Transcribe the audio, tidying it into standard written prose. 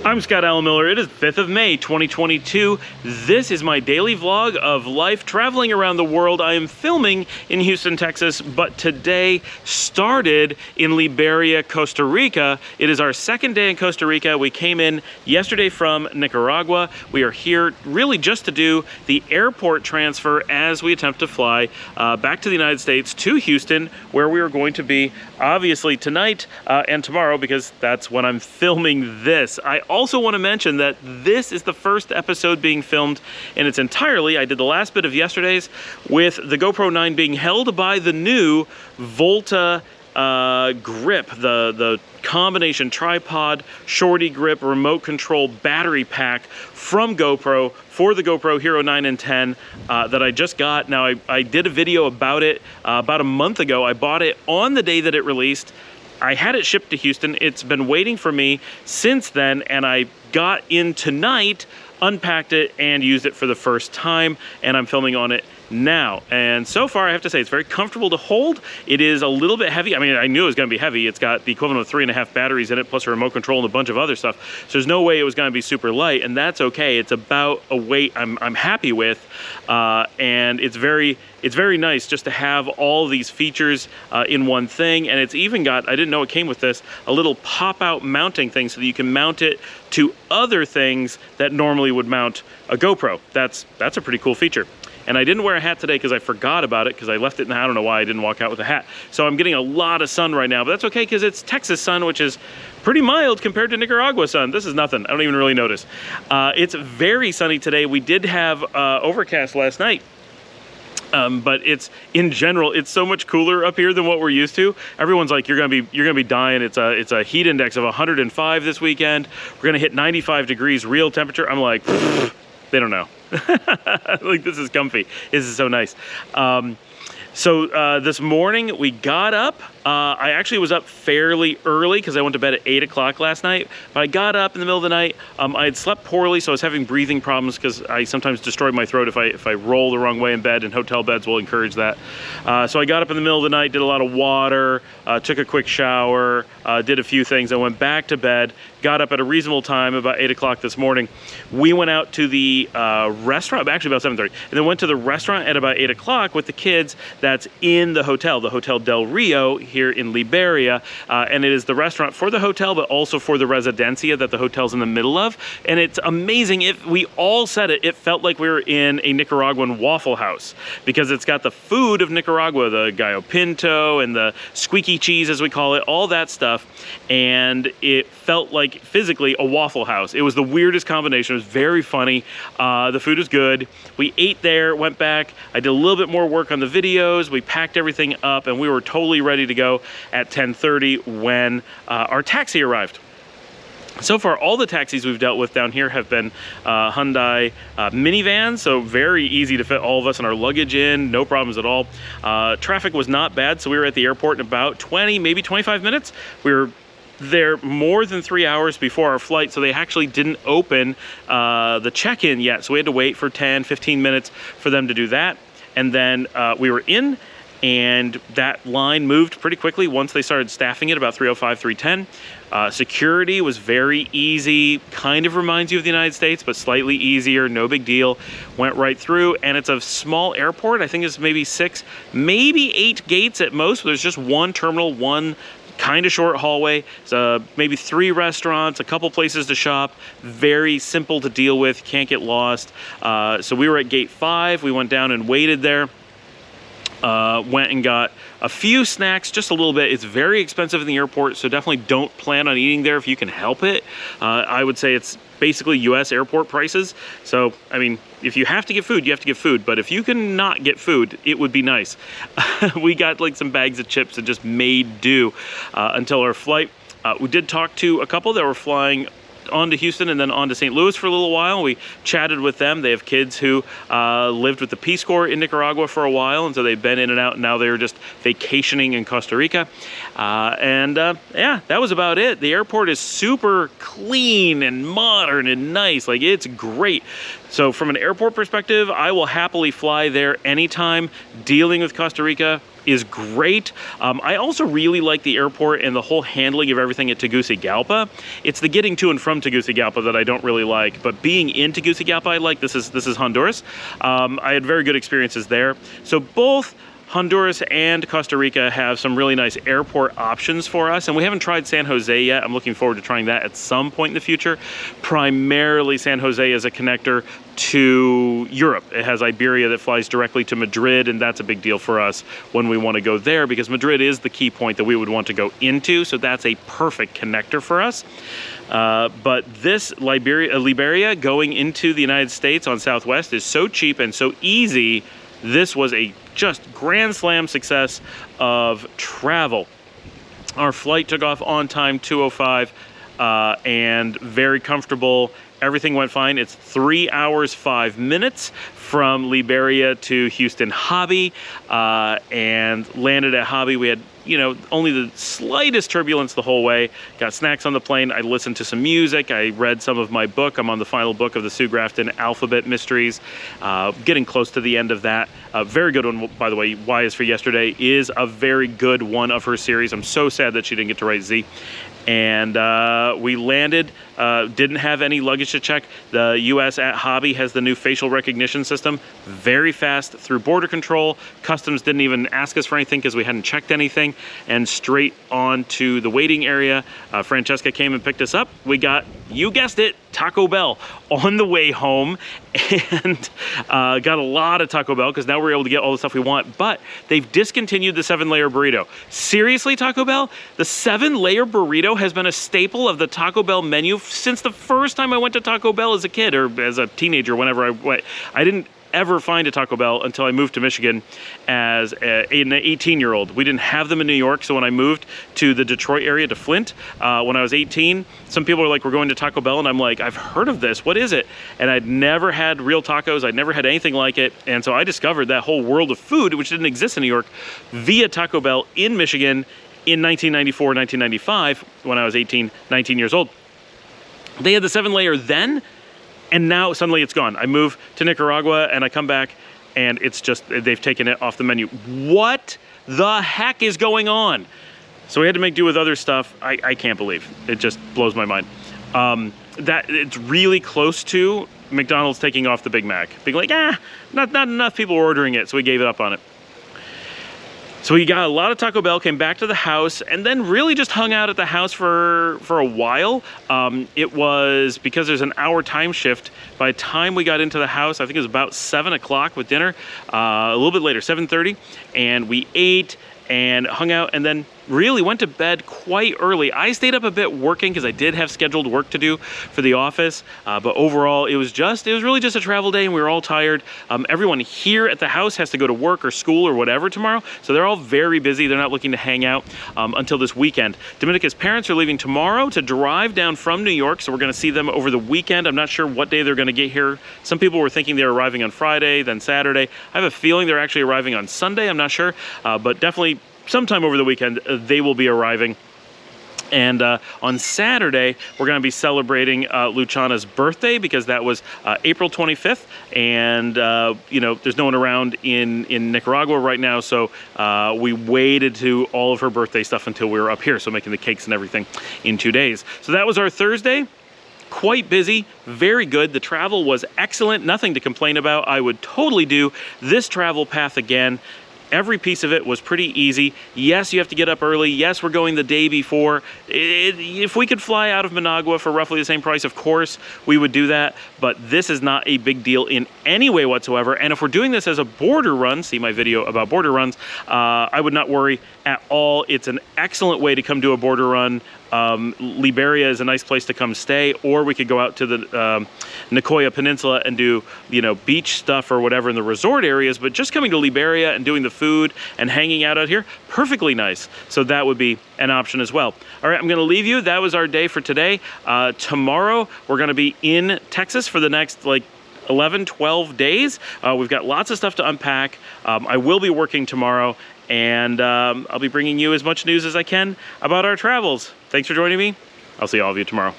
I'm Scott Allen Miller. It is 5th of May, 2022. This is my daily vlog of life traveling around the world. I am filming in Houston, Texas, but today started in Liberia, Costa Rica. It is our second day in Costa Rica. We came in yesterday from Nicaragua. We are here really just to do the airport transfer as we attempt to fly back to the United States to Houston, where we are going to be obviously tonight and tomorrow, because that's when I'm filming this. I also want to mention that this is the first episode being filmed in its entirety. I did the last bit of yesterday's with the GoPro 9 being held by the new Volta grip, the combination tripod, shorty grip, remote control battery pack from GoPro for the GoPro Hero 9 and 10 that I just got. Now I did a video about it about a month ago. I bought it on the day that it released. I had it shipped to Houston. It's been waiting for me since then, and I got in tonight, unpacked it, and used it for the first time, and I'm filming on it now. And so far, I have to say, it's very comfortable to hold. It is a little bit heavy. I mean, I knew it was going to be heavy. It's got the equivalent of 3.5 batteries in it, plus a remote control and a bunch of other stuff. So there's no way it was going to be super light, and that's okay. It's about a weight I'm happy with, and it's very nice just to have all these features in one thing. And it's even got, I didn't know it came with this, a little pop-out mounting thing so that you can mount it to other things that normally would mount a GoPro. That's a pretty cool feature. And I didn't wear a hat today because I forgot about it, because I left it in the, I don't know why I didn't walk out with a hat. So I'm getting a lot of sun right now, but that's okay because it's Texas sun, which is pretty mild compared to Nicaragua sun. This is nothing. I don't even really notice. It's very sunny today. We did have overcast last night. But it's, in general, it's so much cooler up here than what we're used to. Everyone's like, you're gonna be dying. It's a heat index of 105 this weekend. We're gonna hit 95 degrees real temperature. I'm like, they don't know. Like, this is comfy. This is so nice. So this morning we got up. I actually was up fairly early because I went to bed at 8 o'clock last night, but I got up in the middle of the night. I had slept poorly, so I was having breathing problems because I sometimes destroy my throat if I roll the wrong way in bed, and hotel beds will encourage that. So I got up in the middle of the night, did a lot of water, took a quick shower, did a few things. I went back to bed, got up at a reasonable time, about 8 o'clock this morning. We went out to the restaurant, actually about 7:30, and then went to the restaurant at about 8 o'clock with the kids. That's in the Hotel Del Rio here in Liberia, and it is the restaurant for the hotel, but also for the residencia that the hotel's in the middle of. And it's amazing. We all said it felt like we were in a Nicaraguan Waffle House, because it's got the food of Nicaragua, the gallo pinto and the squeaky cheese, as we call it, all that stuff, and it felt like physically a Waffle House. It was the weirdest combination. It was very funny. The food was good. We ate there, went back. I did a little bit more work on the videos. We packed everything up, and we were totally ready to go at 10:30 when our taxi arrived. So far, all the taxis we've dealt with down here have been Hyundai minivans, so very easy to fit all of us and our luggage in, no problems at all. Traffic was not bad, so we were at the airport in about 20, maybe 25 minutes. We were there more than 3 hours before our flight, so they actually didn't open the check-in yet, so we had to wait for 10, 15 minutes for them to do that. And then we were in, and that line moved pretty quickly once they started staffing it, about 3:05, 3:10. Security was very easy, kind of reminds you of the United States, but slightly easier, no big deal. Went right through, and it's a small airport. I think it's maybe 6, maybe 8 gates at most. There's just one terminal, one kind of short hallway, so maybe 3 restaurants, a couple places to shop, very simple to deal with, can't get lost. So we were at gate 5, we went down and waited there. Went and got a few snacks, just a little bit. It's very expensive in the airport, so definitely don't plan on eating there if you can help it. I would say it's basically US airport prices. So, I mean, if you have to get food, you have to get food. But if you can not get food, it would be nice. We got like some bags of chips and just made do until our flight. We did talk to a couple that were flying on to Houston and then on to St. Louis for a little while. We chatted with them. They have kids who lived with the Peace Corps in Nicaragua for a while, and so they've been in and out, and now they're just vacationing in Costa Rica. Yeah, that was about it. The airport is super clean and modern and nice. Like, it's great. So from an airport perspective, I will happily fly there anytime. Dealing with Costa Rica is great. I also really like the airport and the whole handling of everything at Tegucigalpa. It's the getting to and from Tegucigalpa that I don't really like, but being in Tegucigalpa I like. This is Honduras. I had very good experiences there. So both Honduras and Costa Rica have some really nice airport options for us, and we haven't tried San Jose yet. I'm looking forward to trying that at some point in the future. Primarily, San Jose is a connector to Europe. It has Iberia that flies directly to Madrid, and that's a big deal for us when we want to go there, because Madrid is the key point that we would want to go into, so that's a perfect connector for us. But this Liberia going into the United States on Southwest is so cheap and so easy. This was a just grand slam success of travel. Our flight took off on time, 2:05, and very comfortable. Everything went fine. It's 3 hours, 5 minutes from Liberia to Houston Hobby, and landed at Hobby. We had, you know, only the slightest turbulence the whole way. Got snacks on the plane. I listened to some music. I read some of my book. I'm on the final book of the Sue Grafton Alphabet Mysteries. Getting close to the end of that. Very good one, by the way. Y is for Yesterday is a very good one of her series. I'm so sad that she didn't get to write Z. And we landed, didn't have any luggage to check. The US at Hobby has the new facial recognition system. Very fast through border control. Customs didn't even ask us for anything because we hadn't checked anything. And straight on to the waiting area. Francesca came and picked us up. We got, you guessed it, Taco Bell on the way home, and got a lot of Taco Bell because now we're able to get all the stuff we want. But they've discontinued the 7-layer burrito. Seriously, Taco Bell? The 7-layer burrito has been a staple of the Taco Bell menu since the first time I went to Taco Bell as a kid, or as a teenager, whenever I went. I didn't ever find a Taco Bell until I moved to Michigan as an 18-year-old. We didn't have them in New York, so when I moved to the Detroit area, to Flint, when I was 18, some people were like, we're going to Taco Bell, and I'm like, I've heard of this, what is it? And I'd never had real tacos, I'd never had anything like it, and so I discovered that whole world of food, which didn't exist in New York, via Taco Bell in Michigan in 1994, 1995, when I was 18, 19 years old. They had the 7-layer then, and now suddenly it's gone. I move to Nicaragua and I come back and it's just, they've taken it off the menu. What the heck is going on? So we had to make do with other stuff. I can't believe. It just blows my mind. That it's really close to McDonald's taking off the Big Mac. Being like, not enough people were ordering it, so we gave it up on it. So we got a lot of Taco Bell, came back to the house, and then really just hung out at the house for a while. It was, because there's an hour time shift, by the time we got into the house, I think it was about 7 o'clock with dinner, a little bit later, 7:30, and we ate and hung out, and then really went to bed quite early. I stayed up a bit working because I did have scheduled work to do for the office, but overall it was really just a travel day and we were all tired. Everyone here at the house has to go to work or school or whatever tomorrow, so they're all very busy. They're not looking to hang out until this weekend. Dominica's parents are leaving tomorrow to drive down from New York, so we're going to see them over the weekend. I'm not sure what day they're going to get here. Some people were thinking they were arriving on Friday, then Saturday. I have a feeling they're actually arriving on Sunday. I'm not sure, but definitely sometime over the weekend they will be arriving. And on Saturday, we're going to be celebrating Luciana's birthday, because that was April 25th. And, you know, there's no one around in Nicaragua right now, so we waited to all of her birthday stuff until we were up here, so making the cakes and everything in 2 days. So that was our Thursday. Quite busy, very good. The travel was excellent, nothing to complain about. I would totally do this travel path again. Every piece of it was pretty easy. Yes, you have to get up early. Yes, we're going the day before. If we could fly out of Managua for roughly the same price, of course, we would do that. But this is not a big deal in any way whatsoever. And if we're doing this as a border run, see my video about border runs, I would not worry at all. It's an excellent way to come do a border run. Liberia is a nice place to come stay, or we could go out to the Nicoya Peninsula and do, you know, beach stuff or whatever in the resort areas. But just coming to Liberia and doing the food and hanging out here, perfectly nice. So that would be an option as well. All right, I'm going to leave you. That was our day for today. Tomorrow we're going to be in Texas for the next 11, 12 days. We've got lots of stuff to unpack. I will be working tomorrow, and I'll be bringing you as much news as I can about our travels. Thanks for joining me. I'll see all of you tomorrow.